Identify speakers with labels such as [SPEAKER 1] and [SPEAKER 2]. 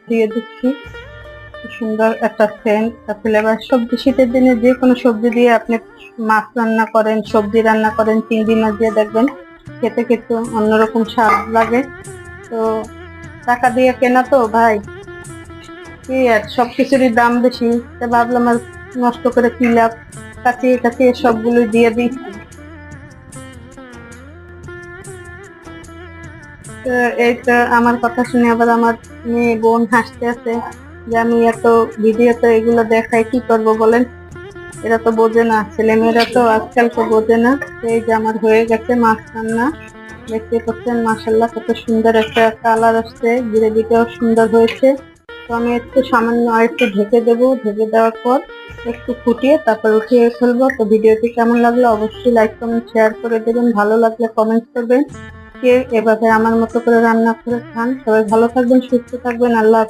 [SPEAKER 1] দিয়ে দিচ্ছি। সুন্দর একটা সেন্ট ফ্লেভার। সবজি শীতের দিনে যে কোনো সবজি দিয়ে আপনি মাছ রান্না করেন, সবজি রান্না করেন, চিংড়ি মাছ দিয়ে দেখবেন খেতে কিন্তু অন্যরকম স্বাদ লাগে। তো টাকা দিয়ে কেনা তো ভাই, কি আর সবকিছুরই দাম বেশি, তা ভাবলাম আর নষ্ট করে কি লাভ, কাচিয়ে কাচিয়ে সবগুলো দিয়ে দিই। তো এই তো আমার কথা শুনে আবার আমার মেয়ে বোন হাসতে আছে যে আমি এত ভিডিওতে এগুলো দেখাই, কি করব বলেন? এরা তো বোঝে না, ছেলেমেয়েরা তো আজকাল তো বোঝে না। এই যে আমার হয়ে গেছে মাছ রান্না, দেখতে পাচ্ছেন মাশাআল্লাহ কত সুন্দর একটা কালার আসছে, গ্রেভিটাও সুন্দর হয়েছে। তো আমি একটু সামান্য আর একটু ঢেকে দেবো, ঢেকে দেওয়ার পর একটু ফুটিয়ে তারপর উঠিয়ে ফেলবো। তো ভিডিওটি কেমন লাগলো অবশ্যই লাইক কমেন্ট শেয়ার করে দেবেন, ভালো লাগলে কমেন্ট করবেন। কে এভাবে আমার মতো করে রান্না করে খান। সবাই ভালো থাকবেন, সুস্থ থাকবেন, আল্লাহ হাফেজ।